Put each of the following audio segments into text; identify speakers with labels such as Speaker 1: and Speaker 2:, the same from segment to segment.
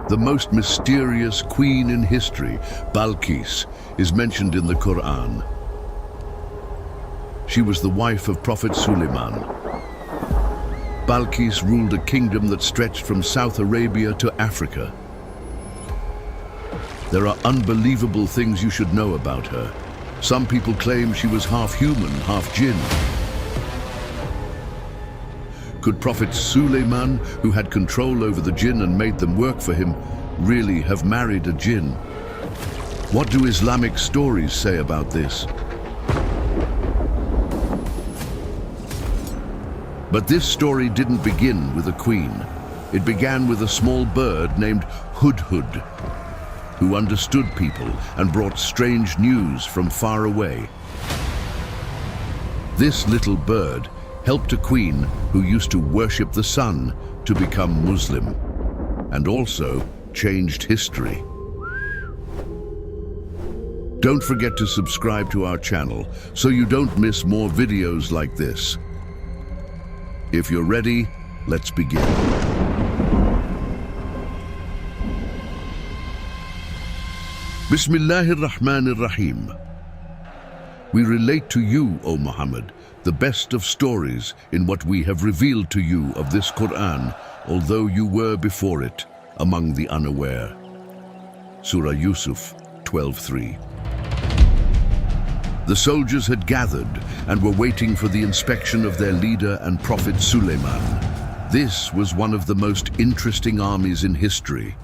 Speaker 1: The most mysterious queen in history, Bilqis, is mentioned in the Quran. She was the wife of Prophet Suleiman. Bilqis ruled a kingdom that stretched from South Arabia to Africa. There are unbelievable things you should know about her. Some people claim she was half human, half jinn. Could Prophet Suleiman, who had control over the jinn and made them work for him, really have married a jinn? What do Islamic stories say about this? But this story didn't begin with a queen. It began with a small bird named Hudhud, who understood people and brought strange news from far away. This little bird helped a queen who used to worship the sun to become Muslim, and also changed history. Don't forget to subscribe to our channel so you don't miss more videos like this. If you're ready, let's begin. Bismillahir-Rahmanir-Rahim. We relate to you, O Muhammad, the best of stories in what we have revealed to you of this Quran, although you were before it among the unaware. Surah Yusuf 12:3. The soldiers had gathered and were waiting for the inspection of their leader and Prophet Suleiman. This was one of the most interesting armies in history.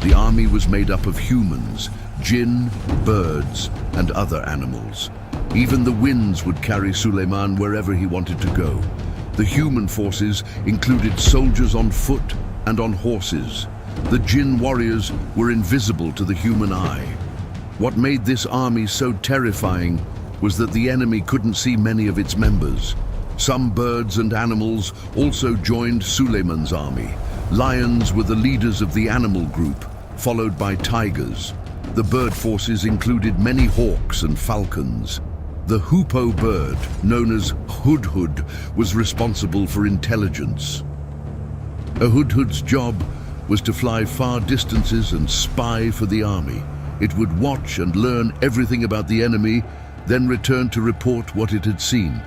Speaker 1: The army was made up of humans, jinn, birds, and other animals. Even the winds would carry Suleiman wherever he wanted to go. The human forces included soldiers on foot and on horses. The jinn warriors were invisible to the human eye. What made this army so terrifying was that the enemy couldn't see many of its members. Some birds and animals also joined Suleiman's army. Lions were the leaders of the animal group, followed by tigers. The bird forces included many hawks and falcons. The hoopoe bird, known as Hudhud, was responsible for intelligence. A hudhud's job was to fly far distances and spy for the army. It would watch and learn everything about the enemy, then return to report what it had seen.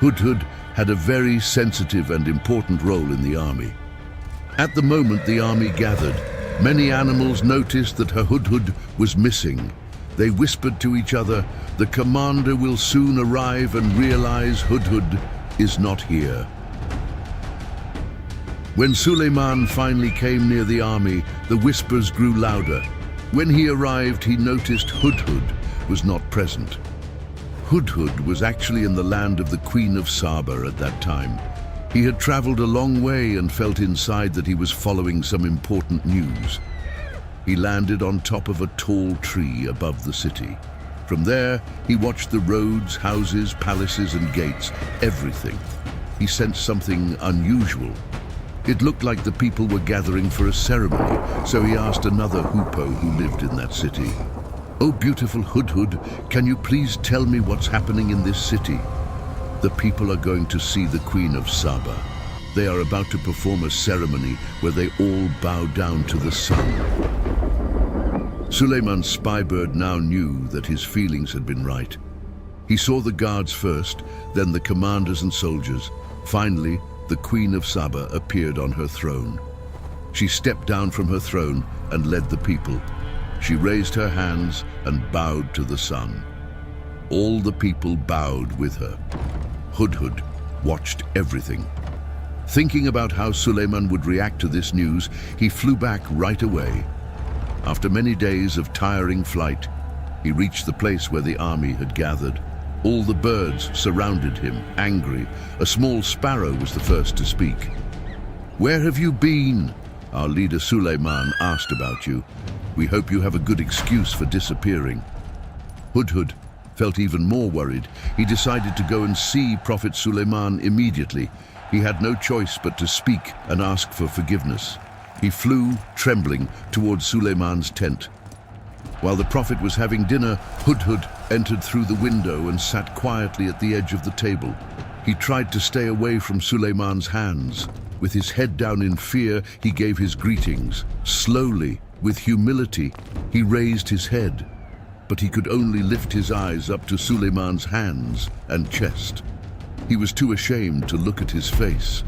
Speaker 1: Hudhud had a very sensitive and important role in the army. At the moment the army gathered, many animals noticed that her Hudhud was missing. They whispered to each other, "The commander will soon arrive and realize Hudhud is not here." When Suleiman finally came near the army, the whispers grew louder. When he arrived, he noticed Hudhud was not present. Hudhud was actually in the land of the Queen of Sheba at that time. He had traveled a long way and felt inside that he was following some important news. He landed on top of a tall tree above the city. From there, he watched the roads, houses, palaces, and gates, everything. He sensed something unusual. It looked like the people were gathering for a ceremony, so he asked another hoopoe who lived in that city, "Oh, beautiful Hudhud, can you please tell me what's happening in this city?" "The people are going to see the Queen of Sheba. They are about to perform a ceremony where they all bow down to the sun." Suleiman's spy bird now knew that his feelings had been right. He saw the guards first, then the commanders and soldiers. Finally, the Queen of Sheba appeared on her throne. She stepped down from her throne and led the people. She raised her hands and bowed to the sun. All the people bowed with her. Hudhud watched everything. Thinking about how Suleiman would react to this news, he flew back right away. After many days of tiring flight, he reached the place where the army had gathered. All the birds surrounded him, angry. A small sparrow was the first to speak. "Where have you been? Our leader Suleiman asked about you. We hope you have a good excuse for disappearing." Hudhud felt even more worried. He decided to go and see Prophet Suleiman immediately. He had no choice but to speak and ask for forgiveness. He flew, trembling, towards Suleiman's tent. While the Prophet was having dinner, Hudhud entered through the window and sat quietly at the edge of the table. He tried to stay away from Suleiman's hands. With his head down in fear, he gave his greetings. Slowly, with humility, he raised his head, but he could only lift his eyes up to Suleiman's hands and chest. He was too ashamed to look at his face.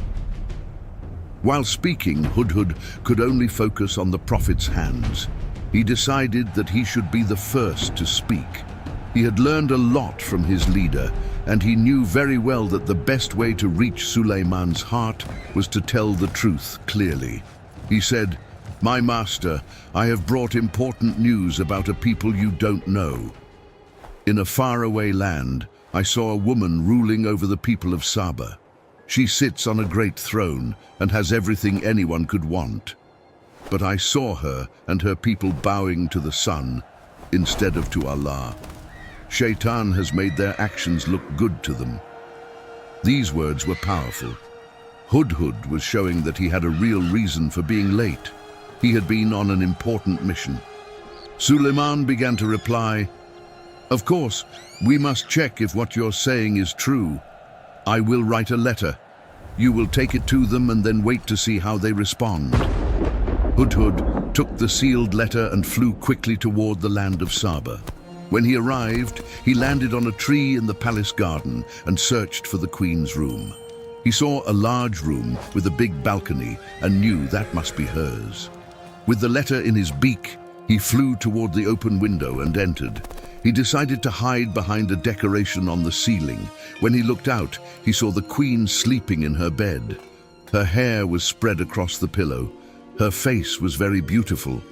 Speaker 1: While speaking, Hudhud could only focus on the Prophet's hands. He decided that he should be the first to speak. He had learned a lot from his leader, and he knew very well that the best way to reach Suleiman's heart was to tell the truth clearly. He said, "My master, I have brought important news about a people you don't know. In a faraway land, I saw a woman ruling over the people of Sheba. She sits on a great throne and has everything anyone could want. But I saw her and her people bowing to the sun instead of to Allah. Shaitan has made their actions look good to them." These words were powerful. Hudhud was showing that he had a real reason for being late. He had been on an important mission. Suleiman began to reply, "Of course, we must check if what you're saying is true. I will write a letter. You will take it to them and then wait to see how they respond." Hudhud took the sealed letter and flew quickly toward the land of Sheba. When he arrived, he landed on a tree in the palace garden and searched for the queen's room. He saw a large room with a big balcony and knew that must be hers. With the letter in his beak, he flew toward the open window and entered. He decided to hide behind a decoration on the ceiling. When he looked out, he saw the queen sleeping in her bed. Her hair was spread across the pillow. Her face was very beautiful.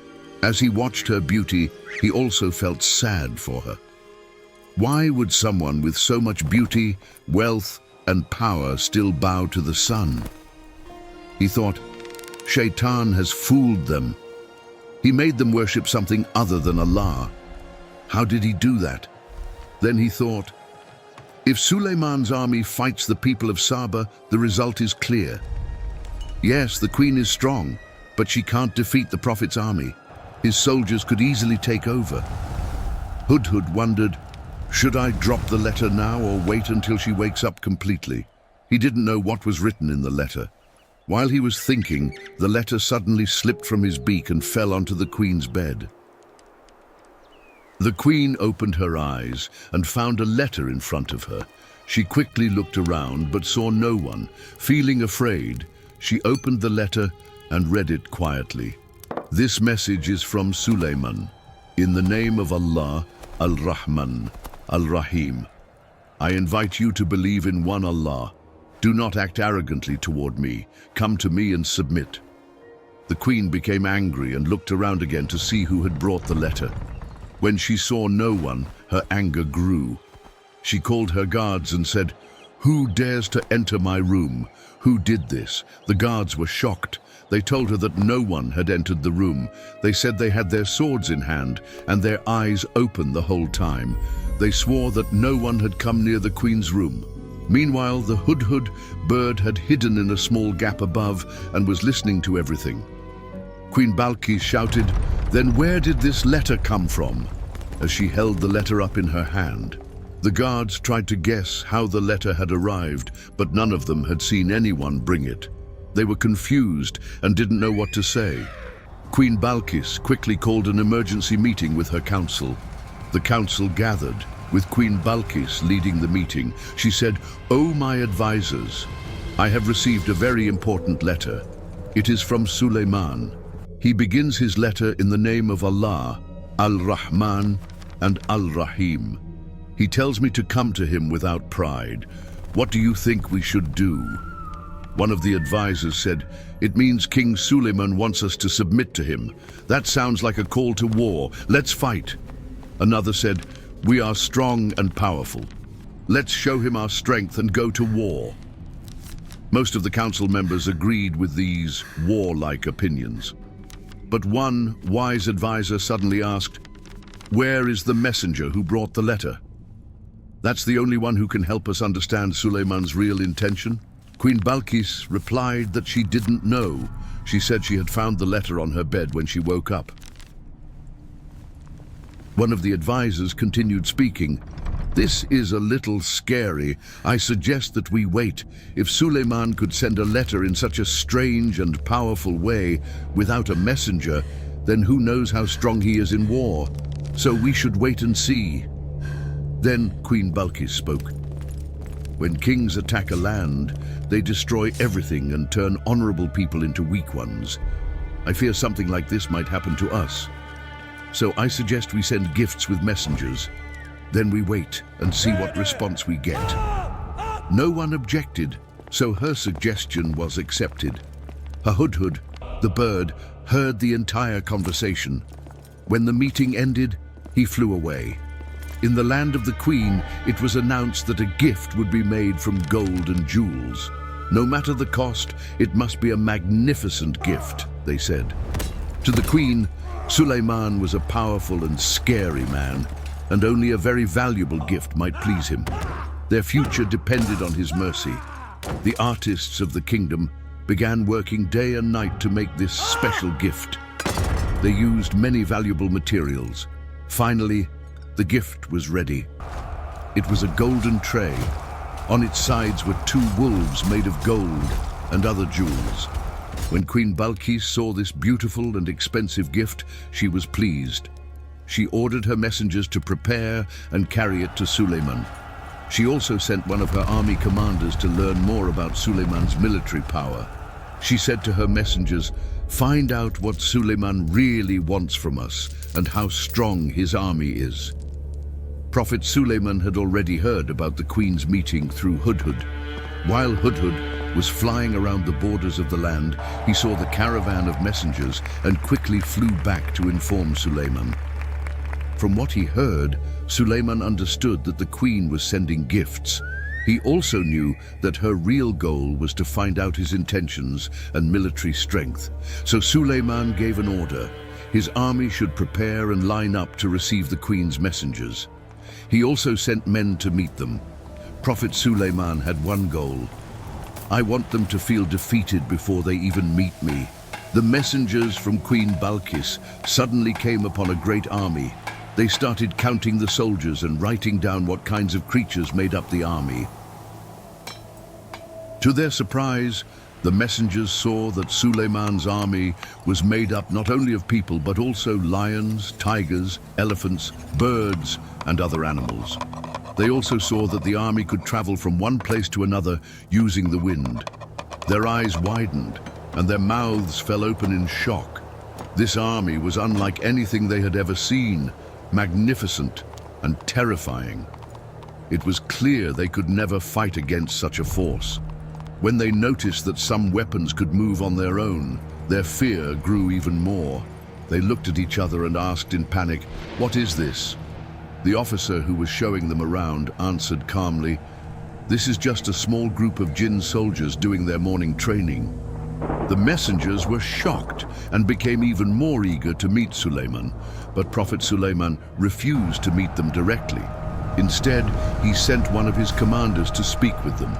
Speaker 1: As he watched her beauty, he also felt sad for her. Why would someone with so much beauty, wealth, and power still bow to the sun? He thought, Shaitan has fooled them. He made them worship something other than Allah. How did he do that? Then he thought, if Suleiman's army fights the people of Sheba, the result is clear. Yes, the queen is strong, but she can't defeat the Prophet's army. His soldiers could easily take over. Hudhud wondered, should I drop the letter now or wait until she wakes up completely? He didn't know what was written in the letter. While he was thinking, the letter suddenly slipped from his beak and fell onto the queen's bed. The queen opened her eyes and found a letter in front of her. She quickly looked around but saw no one. Feeling afraid, she opened the letter and read it quietly. This message is from Suleiman. In the name of Allah, Al-Rahman, Al-Rahim. I invite you to believe in one Allah. Do not act arrogantly toward me. Come to me and submit. The queen became angry and looked around again to see who had brought the letter. When she saw no one, her anger grew. She called her guards and said, "Who dares to enter my room? Who did this?" The guards were shocked. They told her that no one had entered the room. They said they had their swords in hand and their eyes open the whole time. They swore that no one had come near the queen's room. Meanwhile, the hudhud bird had hidden in a small gap above and was listening to everything. Queen Bilqis shouted, "Then where did this letter come from?" as she held the letter up in her hand. The guards tried to guess how the letter had arrived, but none of them had seen anyone bring it. They were confused and didn't know what to say. Queen Bilqis quickly called an emergency meeting with her council. The council gathered, with Queen Bilqis leading the meeting. She said, "Oh, my advisors, I have received a very important letter. It is from Suleiman. He begins his letter in the name of Allah, Al-Rahman and Al-Rahim. He tells me to come to him without pride. What do you think we should do?" One of the advisors said, "It means King Suleiman wants us to submit to him. That sounds like a call to war. Let's fight." Another said, "We are strong and powerful. Let's show him our strength and go to war." Most of the council members agreed with these warlike opinions. But one wise advisor suddenly asked, "Where is the messenger who brought the letter? That's the only one who can help us understand Suleiman's real intention." Queen Bilqis replied that she didn't know. She said she had found the letter on her bed when she woke up. One of the advisors continued speaking. This is a little scary. I suggest that we wait. If Suleiman could send a letter in such a strange and powerful way without a messenger, then who knows how strong he is in war. So we should wait and see. Then Queen Bilqis spoke. When kings attack a land, they destroy everything and turn honorable people into weak ones. I fear something like this might happen to us. So I suggest we send gifts with messengers. Then we wait and see what response we get. No one objected, so her suggestion was accepted. A hudhud, the bird, heard the entire conversation. When the meeting ended, he flew away. In the land of the Queen, it was announced that a gift would be made from gold and jewels. No matter the cost, it must be a magnificent gift, they said. To the Queen, Suleiman was a powerful and scary man, and only a very valuable gift might please him. Their future depended on his mercy. The artists of the kingdom began working day and night to make this special gift. They used many valuable materials. Finally, the gift was ready. It was a golden tray. On its sides were 2 wolves made of gold and other jewels. When Queen Bilqis saw this beautiful and expensive gift, she was pleased. She ordered her messengers to prepare and carry it to Suleiman. She also sent one of her army commanders to learn more about Suleiman's military power. She said to her messengers, "Find out what Suleiman really wants from us and how strong his army is." Prophet Suleiman had already heard about the Queen's meeting through Hudhud. While Hudhud was flying around the borders of the land, he saw the caravan of messengers and quickly flew back to inform Suleiman. From what he heard, Suleiman understood that the Queen was sending gifts. He also knew that her real goal was to find out his intentions and military strength. So Suleiman gave an order. His army should prepare and line up to receive the Queen's messengers. He also sent men to meet them. Prophet Suleiman had one goal. "I want them to feel defeated before they even meet me." The messengers from Queen Bilqis suddenly came upon a great army. They started counting the soldiers and writing down what kinds of creatures made up the army. To their surprise, the messengers saw that Suleiman's army was made up not only of people but also lions, tigers, elephants, birds, and other animals. They also saw that the army could travel from one place to another using the wind. Their eyes widened and their mouths fell open in shock. This army was unlike anything they had ever seen, magnificent and terrifying. It was clear they could never fight against such a force. When they noticed that some weapons could move on their own, their fear grew even more. They looked at each other and asked in panic, "What is this?" The officer who was showing them around answered calmly, "This is just a small group of Jinn soldiers doing their morning training." The messengers were shocked and became even more eager to meet Suleiman, but Prophet Suleiman refused to meet them directly. Instead, he sent one of his commanders to speak with them.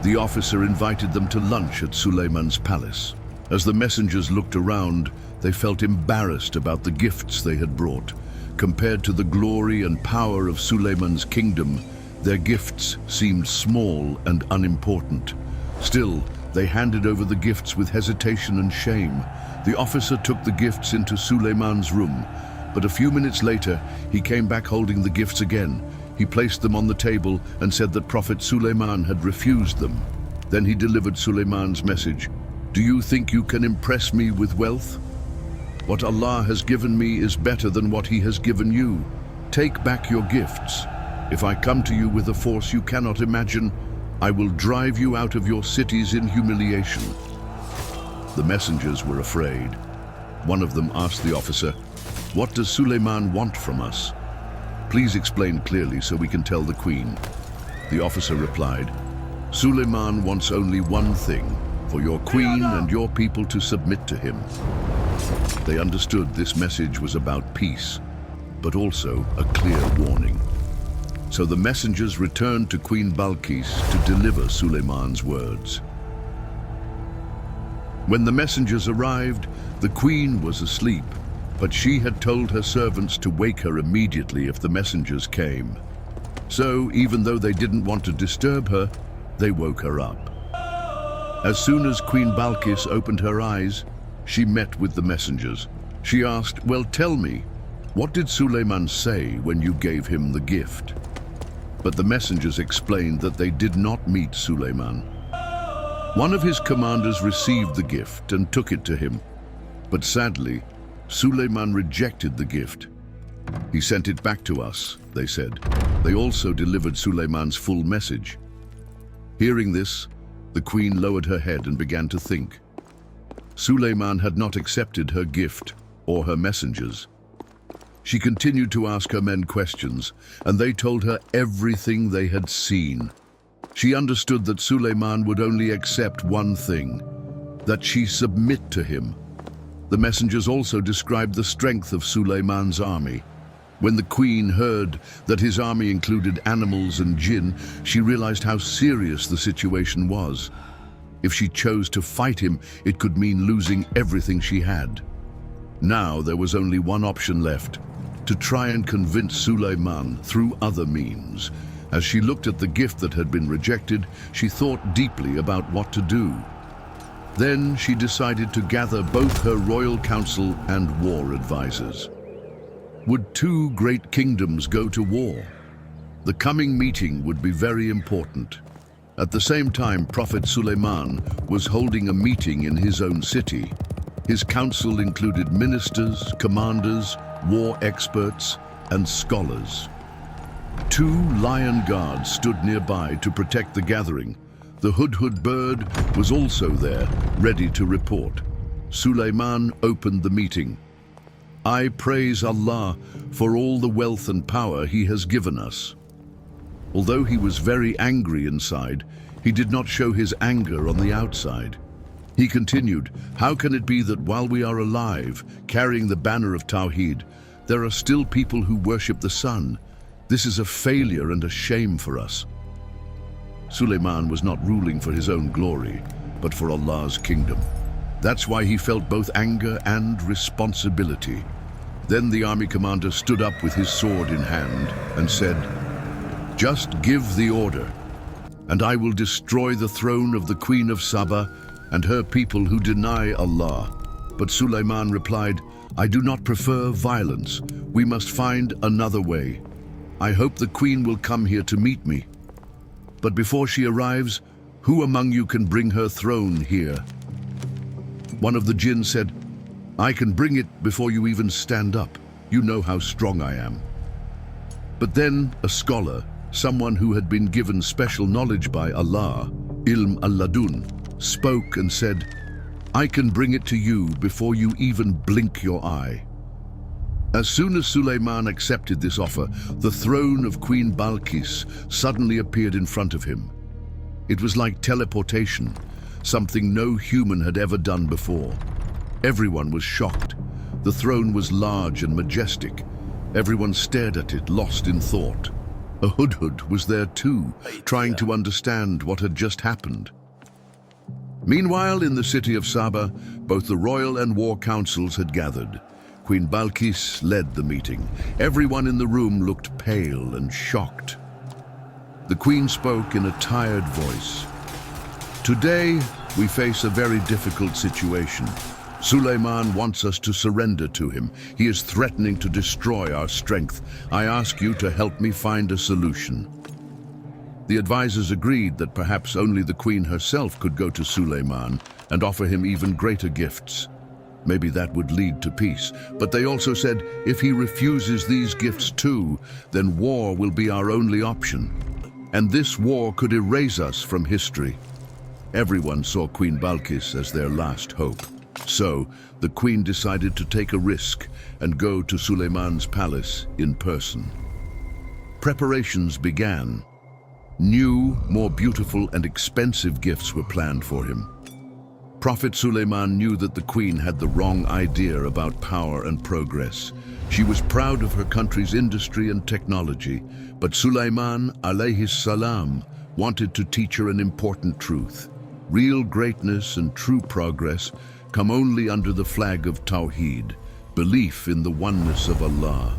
Speaker 1: The officer invited them to lunch at Suleiman's palace. As the messengers looked around, they felt embarrassed about the gifts they had brought. Compared to the glory and power of Suleiman's kingdom, their gifts seemed small and unimportant. Still, they handed over the gifts with hesitation and shame. The officer took the gifts into Suleiman's room, but a few minutes later, he came back holding the gifts again. He placed them on the table and said that Prophet Suleiman had refused them. Then he delivered Suleiman's message. "Do you think you can impress me with wealth? What Allah has given me is better than what He has given you. Take back your gifts. If I come to you with a force you cannot imagine, I will drive you out of your cities in humiliation." The messengers were afraid. One of them asked the officer, "What does Suleiman want from us? Please explain clearly so we can tell the Queen." The officer replied, "Suleiman wants only one thing, for your Queen and your people to submit to him." They understood this message was about peace, but also a clear warning. So the messengers returned to Queen Bilqis to deliver Suleiman's words. When the messengers arrived, the Queen was asleep, but she had told her servants to wake her immediately if the messengers came. So, even though they didn't want to disturb her, they woke her up. As soon as Queen Bilqis opened her eyes, she met with the messengers. She asked, "Well, tell me, what did Suleiman say when you gave him the gift?" But the messengers explained that they did not meet Suleiman. One of his commanders received the gift and took it to him. But sadly, Suleiman rejected the gift. "He sent it back to us," they said. They also delivered Suleiman's full message. Hearing this, the queen lowered her head and began to think. Suleiman had not accepted her gift or her messengers. She continued to ask her men questions, and they told her everything they had seen. She understood that Suleiman would only accept one thing, that she submit to him. The messengers also described the strength of Suleiman's army. When the queen heard that his army included animals and jinn, she realized how serious the situation was. If she chose to fight him, it could mean losing everything she had. Now there was only one option left, to try and convince Suleiman through other means. As she looked at the gift that had been rejected, she thought deeply about what to do. Then she decided to gather both her royal council and war advisors. Would two great kingdoms go to war? The coming meeting would be very important. At the same time, Prophet Suleiman was holding a meeting in his own city. His council included ministers, commanders, war experts, and scholars. Two lion guards stood nearby to protect the gathering. The hudhud bird was also there, ready to report. Suleiman opened the meeting. "I praise Allah for all the wealth and power He has given us." Although he was very angry inside, he did not show his anger on the outside. He continued, "How can it be that while we are alive, carrying the banner of Tawheed, there are still people who worship the sun? This is a failure and a shame for us." Suleiman was not ruling for his own glory, but for Allah's kingdom. That's why he felt both anger and responsibility. Then the army commander stood up with his sword in hand and said, "Just give the order, and I will destroy the throne of the Queen of Sheba and her people who deny Allah." But Suleiman replied, "I do not prefer violence. We must find another way. I hope the queen will come here to meet me. But before she arrives, who among you can bring her throne here?" One of the jinn said, "I can bring it before you even stand up. You know how strong I am." But then a scholar, someone who had been given special knowledge by Allah, Ilm al-Ladun, spoke and said, "I can bring it to you before you even blink your eye." As soon as Suleiman accepted this offer, the throne of Queen Bilqis suddenly appeared in front of him. It was like teleportation, something no human had ever done before. Everyone was shocked. The throne was large and majestic. Everyone stared at it, lost in thought. A hudhud was there too, trying to understand what had just happened. Meanwhile, in the city of Sheba, both the royal and war councils had gathered. Queen Bilqis led the meeting. Everyone in the room looked pale and shocked. The queen spoke in a tired voice. "Today, we face a very difficult situation. Suleiman wants us to surrender to him. He is threatening to destroy our strength. I ask you to help me find a solution." The advisors agreed that perhaps only the queen herself could go to Suleiman and offer him even greater gifts. Maybe that would lead to peace. But they also said, if he refuses these gifts too, then war will be our only option. And this war could erase us from history. Everyone saw Queen Bilqis as their last hope. So, the queen decided to take a risk and go to Suleiman's palace in person. Preparations began. New, more beautiful and expensive gifts were planned for him. Prophet Suleiman knew that the queen had the wrong idea about power and progress. She was proud of her country's industry and technology, but Suleiman, alayhi salam, wanted to teach her an important truth. Real greatness and true progress come only under the flag of Tawheed, belief in the oneness of Allah.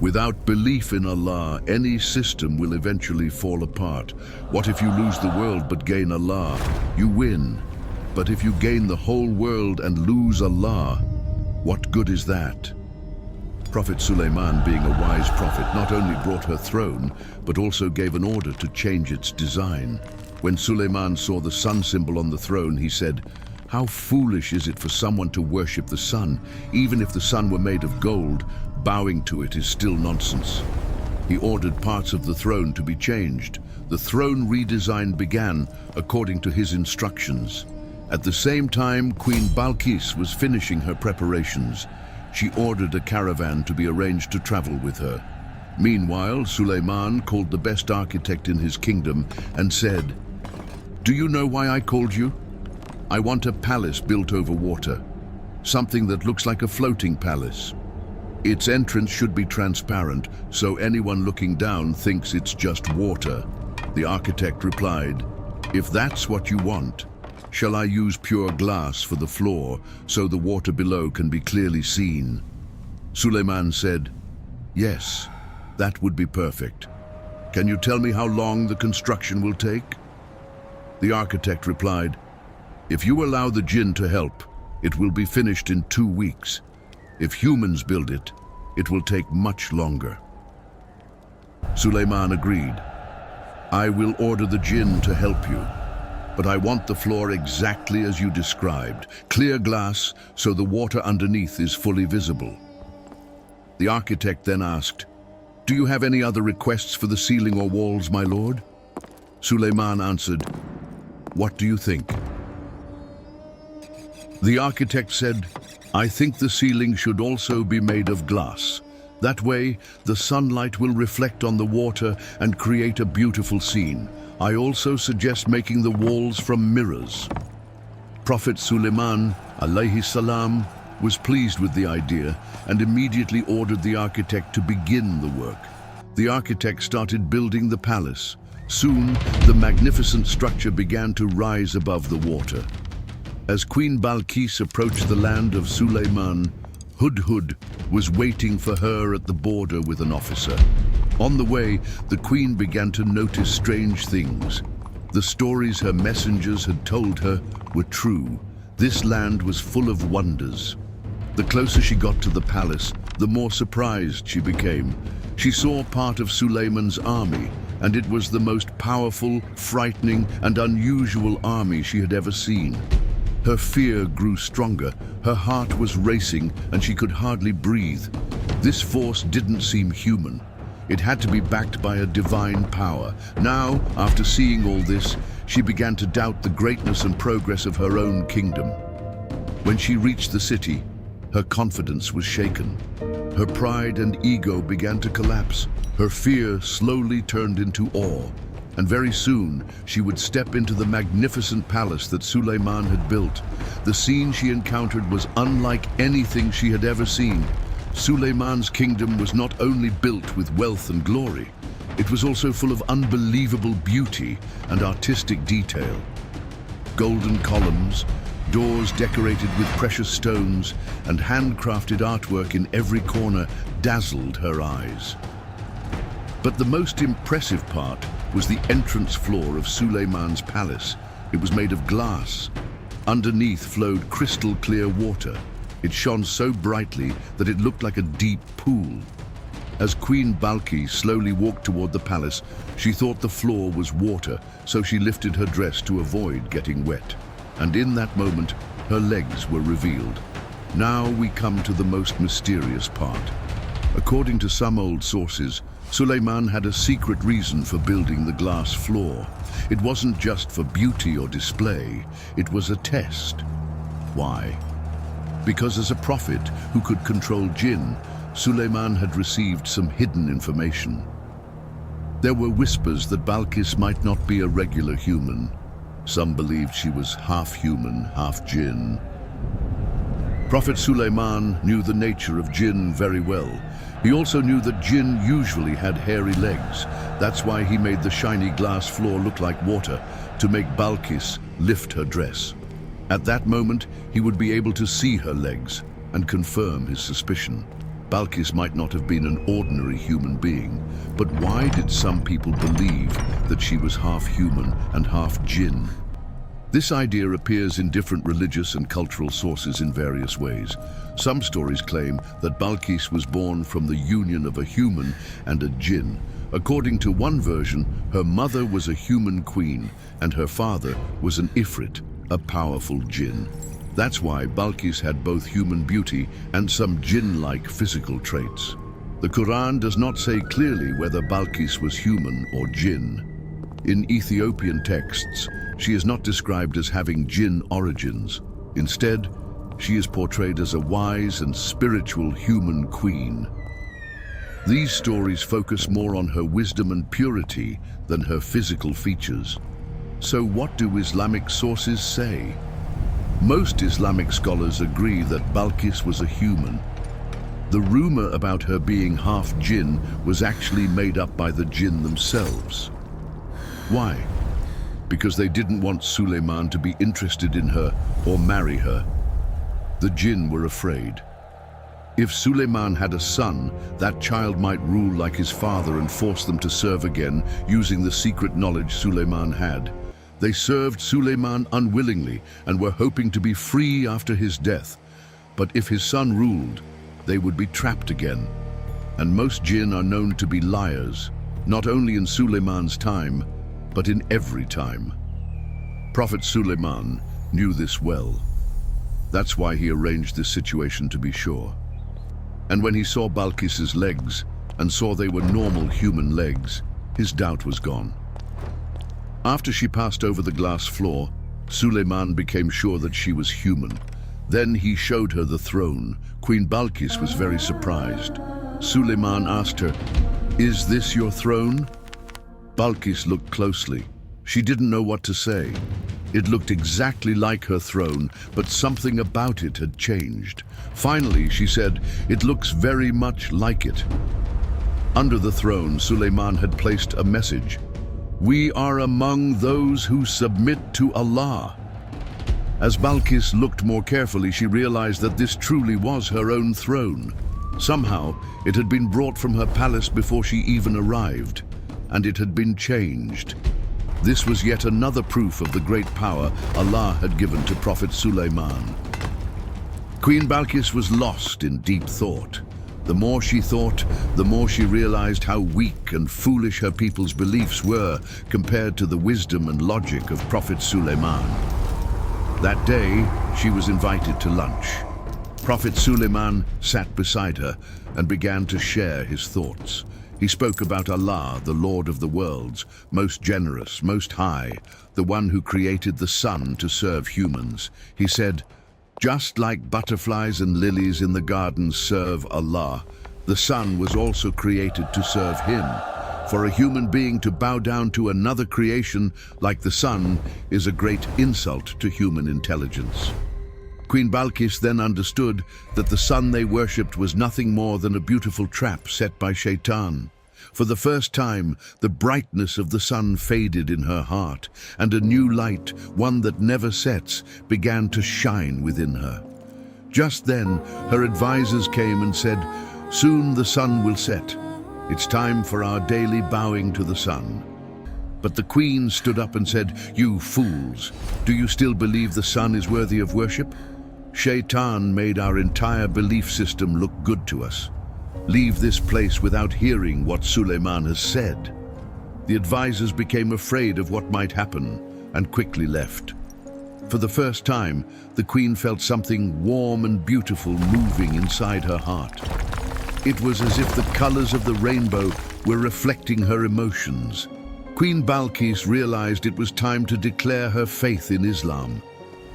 Speaker 1: Without belief in Allah, any system will eventually fall apart. What if you lose the world but gain Allah? You win. But if you gain the whole world and lose Allah, what good is that? Prophet Suleiman, being a wise prophet, not only brought her throne, but also gave an order to change its design. When Suleiman saw the sun symbol on the throne, he said, "How foolish is it for someone to worship the sun? Even if the sun were made of gold, bowing to it is still nonsense." He ordered parts of the throne to be changed. The throne redesign began according to his instructions. At the same time, Queen Bilqis was finishing her preparations. She ordered a caravan to be arranged to travel with her. Meanwhile, Suleiman called the best architect in his kingdom and said, "Do you know why I called you? I want a palace built over water, something that looks like a floating palace. Its entrance should be transparent, so anyone looking down thinks it's just water." The architect replied, "If that's what you want, shall I use pure glass for the floor so the water below can be clearly seen?" Suleiman said, "Yes, that would be perfect. Can you tell me how long the construction will take?" The architect replied, "If you allow the Jinn to help, it will be finished in 2 weeks. If humans build it, it will take much longer." Suleiman agreed. "I will order the Jinn to help you, but I want the floor exactly as you described, clear glass so the water underneath is fully visible." The architect then asked, "Do you have any other requests for the ceiling or walls, my lord?" Suleiman answered, "What do you think?" The architect said, "I think the ceiling should also be made of glass. That way, the sunlight will reflect on the water and create a beautiful scene. I also suggest making the walls from mirrors." Prophet Suleiman, alayhi salam, was pleased with the idea and immediately ordered the architect to begin the work. The architect started building the palace. Soon, the magnificent structure began to rise above the water. As Queen Bilqis approached the land of Suleiman, Hudhud was waiting for her at the border with an officer. On the way, the queen began to notice strange things. The stories her messengers had told her were true. This land was full of wonders. The closer she got to the palace, the more surprised she became. She saw part of Suleiman's army, and it was the most powerful, frightening, and unusual army she had ever seen. Her fear grew stronger, her heart was racing, and she could hardly breathe. This force didn't seem human. It had to be backed by a divine power. Now, after seeing all this, she began to doubt the greatness and progress of her own kingdom. When she reached the city, her confidence was shaken. Her pride and ego began to collapse. Her fear slowly turned into awe. And very soon, she would step into the magnificent palace that Suleiman had built. The scene she encountered was unlike anything she had ever seen. Suleiman's kingdom was not only built with wealth and glory, it was also full of unbelievable beauty and artistic detail. Golden columns, doors decorated with precious stones, and handcrafted artwork in every corner dazzled her eyes. But the most impressive part was the entrance floor of Suleiman's palace. It was made of glass. Underneath flowed crystal clear water. It shone so brightly that it looked like a deep pool. As Queen Bilqis slowly walked toward the palace, she thought the floor was water, so she lifted her dress to avoid getting wet. And in that moment, her legs were revealed. Now we come to the most mysterious part. According to some old sources, Suleiman had a secret reason for building the glass floor. It wasn't just for beauty or display, it was a test. Why? Because as a prophet who could control Jinn, Suleiman had received some hidden information. There were whispers that Bilqis might not be a regular human. Some believed she was half human, half Jinn. Prophet Suleiman knew the nature of Jinn very well. He also knew that Jinn usually had hairy legs. That's why he made the shiny glass floor look like water, to make Bilqis lift her dress. At that moment, he would be able to see her legs and confirm his suspicion. Bilqis might not have been an ordinary human being, but why did some people believe that she was half human and half jinn? This idea appears in different religious and cultural sources in various ways. Some stories claim that Bilqis was born from the union of a human and a jinn. According to one version, her mother was a human queen and her father was an ifrit, a powerful jinn. That's why Bilqis had both human beauty and some jinn-like physical traits. The Quran does not say clearly whether Bilqis was human or jinn. In Ethiopian texts, she is not described as having jinn origins. Instead, she is portrayed as a wise and spiritual human queen. These stories focus more on her wisdom and purity than her physical features. So what do Islamic sources say? Most Islamic scholars agree that Bilqis was a human. The rumor about her being half jinn was actually made up by the jinn themselves. Why? Because they didn't want Suleiman to be interested in her or marry her. The jinn were afraid. If Suleiman had a son, that child might rule like his father and force them to serve again using the secret knowledge Suleiman had. They served Suleiman unwillingly and were hoping to be free after his death. But if his son ruled, they would be trapped again. And most jinn are known to be liars, not only in Suleiman's time, but in every time. Prophet Suleiman knew this well. That's why he arranged this situation to be sure. And when he saw Bilqis's legs and saw they were normal human legs, his doubt was gone. After she passed over the glass floor, Suleiman became sure that she was human. Then he showed her the throne. Queen Bilqis was very surprised. Suleiman asked her, "Is this your throne?" Bilqis looked closely. She didn't know what to say. It looked exactly like her throne, but something about it had changed. Finally, she said, "It looks very much like it." Under the throne, Suleiman had placed a message. "We are among those who submit to Allah." As Bilqis looked more carefully, she realized that this truly was her own throne. Somehow, it had been brought from her palace before she even arrived, and it had been changed. This was yet another proof of the great power Allah had given to Prophet Suleiman. Queen Bilqis was lost in deep thought. The more she thought, the more she realized how weak and foolish her people's beliefs were compared to the wisdom and logic of Prophet Suleiman. That day, she was invited to lunch. Prophet Suleiman sat beside her and began to share his thoughts. He spoke about Allah, the Lord of the worlds, most generous, most high, the one who created the sun to serve humans. He said, "Just like butterflies and lilies in the gardens serve Allah, the sun was also created to serve him. For a human being to bow down to another creation like the sun is a great insult to human intelligence." Queen Bilqis then understood that the sun they worshipped was nothing more than a beautiful trap set by Shaitan. For the first time, the brightness of the sun faded in her heart, and a new light, one that never sets, began to shine within her. Just then, her advisors came and said, "Soon the sun will set. It's time for our daily bowing to the sun." But the queen stood up and said, "You fools, do you still believe the sun is worthy of worship? Shaitan made our entire belief system look good to us. Leave this place without hearing what Suleiman has said." The advisors became afraid of what might happen and quickly left. For the first time, the queen felt something warm and beautiful moving inside her heart. It was as if the colors of the rainbow were reflecting her emotions. Queen Bilqis realized it was time to declare her faith in Islam.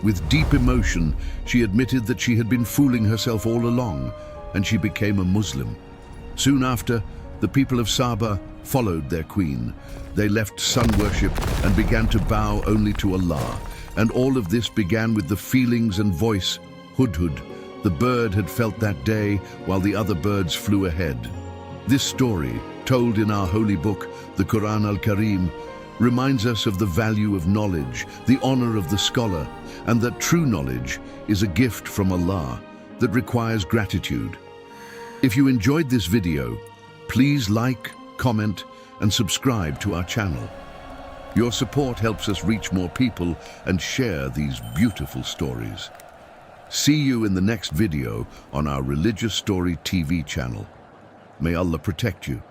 Speaker 1: With deep emotion, she admitted that she had been fooling herself all along, and she became a Muslim. Soon after, the people of Saba followed their queen. They left sun worship and began to bow only to Allah. And all of this began with the feelings and voice, Hudhud, the bird had felt that day while the other birds flew ahead. This story, told in our holy book, the Quran al-Karim, reminds us of the value of knowledge, the honor of the scholar, and that true knowledge is a gift from Allah that requires gratitude. If you enjoyed this video, please like, comment, and subscribe to our channel. Your support helps us reach more people and share these beautiful stories. See you in the next video on our Religious Story TV channel. May Allah protect you.